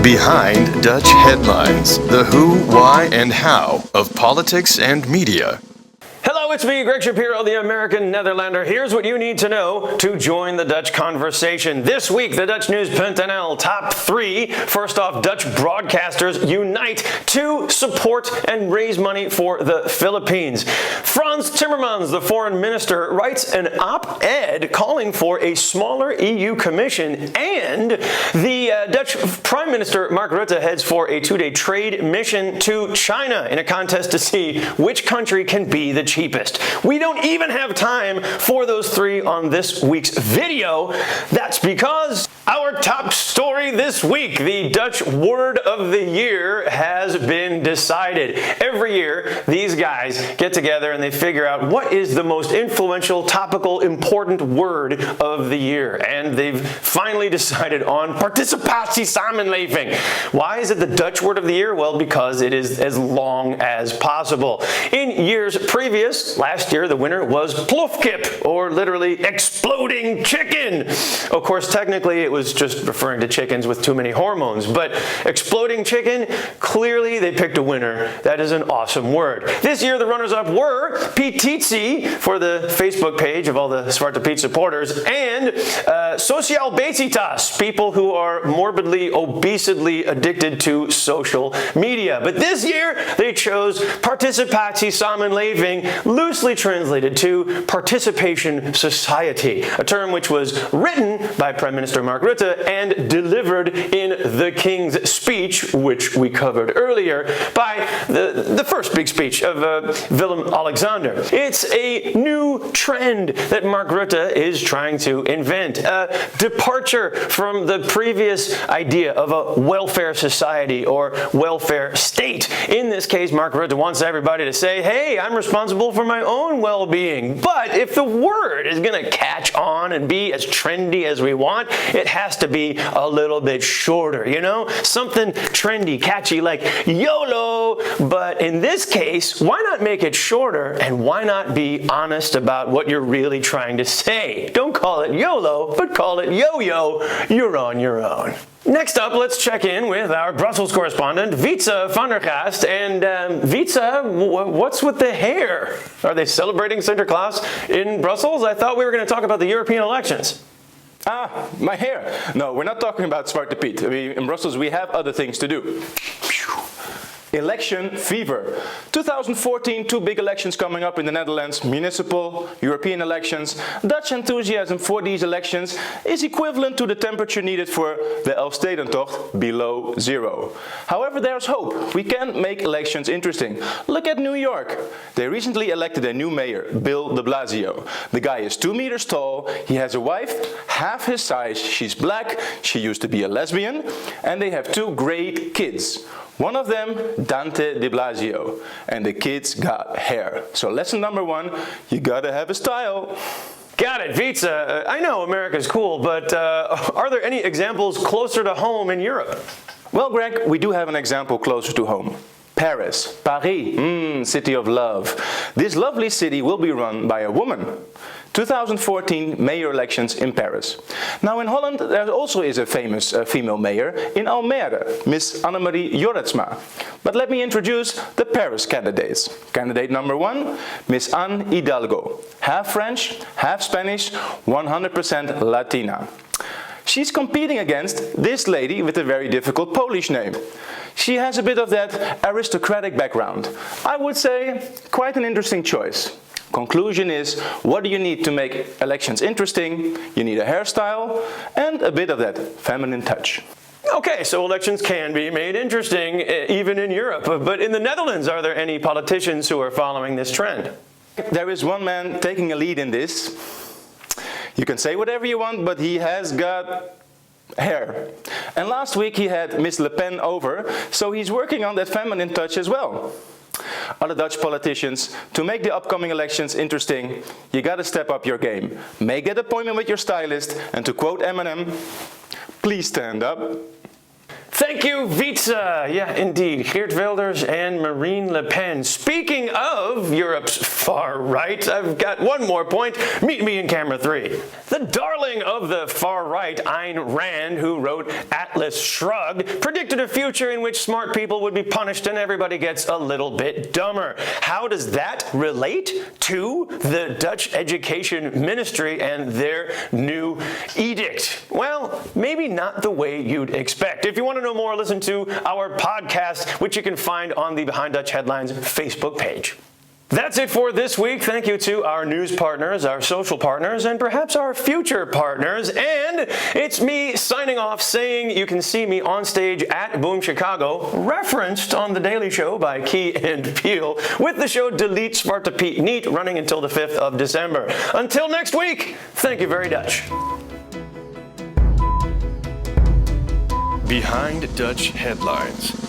Behind Dutch Headlines, the who, why, and how of politics and media. Hello, it's me, Greg Shapiro, the American Netherlander. Here's what you need to know to join the Dutch conversation. This week, the DutchNews.nl top 3. First off, Dutch broadcasters unite to support and raise money for the Philippines. Frans Timmermans, the foreign minister, writes an op-ed calling for a smaller EU Commission, and the Dutch Prime Minister Mark Rutte heads for a 2-day trade mission to China in a contest to see which country can be the cheapest. We don't even have time for those 3 on this week's video. That's because our top story this week, the Dutch Word of the Year, has been decided. Every year, these guys get together and they figure out what is the most influential, topical, important word of the year. And they've finally decided on participatiesamenleving. Why is it the Dutch Word of the Year? Well, because it is as long as possible. In years previous, last year, the winner was plofkip, or literally exploding chicken. Of course, technically, it was just referring to chickens with too many hormones, but exploding chicken, clearly they picked a winner. That is an awesome word. This year, the runners-up were petitie for the Facebook page of all the Zwarte Piet supporters, and sociaalbesitas, people who are morbidly, obesely addicted to social media. But this year, they chose participatiesamenleving, loosely translated to participation society, a term which was written by Prime Minister Mark Rutte and delivered in the King's Speech, which we covered earlier, by the first big speech of Willem-Alexander. It's a new trend that Mark Rutte is trying to invent, a departure from the previous idea of a welfare society or welfare state. In this case, Mark Rutte wants everybody to say, hey, I'm responsible for my own well-being. But if the word is going to catch on and be as trendy as we want, it has to be a little bit shorter, you know? Something trendy, catchy like YOLO. But in this case, why not make it shorter, and why not be honest about what you're really trying to say? Don't call it YOLO, but call it yo-yo. You're on your own. Next up, let's check in with our Brussels correspondent, Wytze van der Gast. And Wytze, what's with the hair? Are they celebrating Sinterklaas in Brussels? I thought we were going to talk about the European elections. Ah, my hair. No, we're not talking about Zwarte Piet. In Brussels, we have other things to do. Election fever. 2014, 2 big elections coming up in the Netherlands, municipal, European elections. Dutch enthusiasm for these elections is equivalent to the temperature needed for the Elfstedentocht, below 0. However, there's hope. We can make elections interesting. Look at New York. They recently elected a new mayor, Bill de Blasio. The guy is 2 meters tall, he has a wife, half his size, she's black, she used to be a lesbian, and they have 2 great kids. One of them, Dante de Blasio, and the kids got hair. So lesson number 1, you gotta have a style. Got it, Wytze. I know America's cool, but are there any examples closer to home in Europe? Well, Greg, we do have an example closer to home. Paris, city of love. This lovely city will be run by a woman. 2014 mayor elections in Paris. Now in Holland there also is a famous female mayor in Almere, Miss Annemarie Jorritsma. But let me introduce the Paris candidates. Candidate number 1, Miss Anne Hidalgo. Half French, half Spanish, 100% Latina. She's competing against this lady with a very difficult Polish name. She has a bit of that aristocratic background. I would say quite an interesting choice. Conclusion is, what do you need to make elections interesting? You need a hairstyle and a bit of that feminine touch. Okay, so elections can be made interesting, even in Europe. But in the Netherlands, are there any politicians who are following this trend? There is one man taking a lead in this. You can say whatever you want, but he has got hair. And last week he had Miss Le Pen over, so he's working on that feminine touch as well. Other Dutch politicians, to make the upcoming elections interesting, you gotta step up your game. Make that appointment with your stylist, and to quote Eminem, please stand up. Thank Thank you, Wytze. Yeah, indeed. Geert Wilders and Marine Le Pen. Speaking of Europe's far right, I've got one more point. Meet me in camera 3. The darling of the far right, Ayn Rand, who wrote Atlas Shrugged, predicted a future in which smart people would be punished and everybody gets a little bit dumber. How does that relate to the Dutch Education Ministry and their new edict? Well, maybe not the way you'd expect. If you want to know more, listen to our podcast, which you can find on the Behind Dutch Headlines Facebook page. That's it for this week. Thank you to our news partners, our social partners, and perhaps our future partners. And it's me signing off saying you can see me on stage at Boom Chicago, referenced on The Daily Show by Key and Peele, with the show Delete Zwarte Piet Niet, running until the 5th of December. Until next week, thank you very Dutch. Behind Dutch Headlines.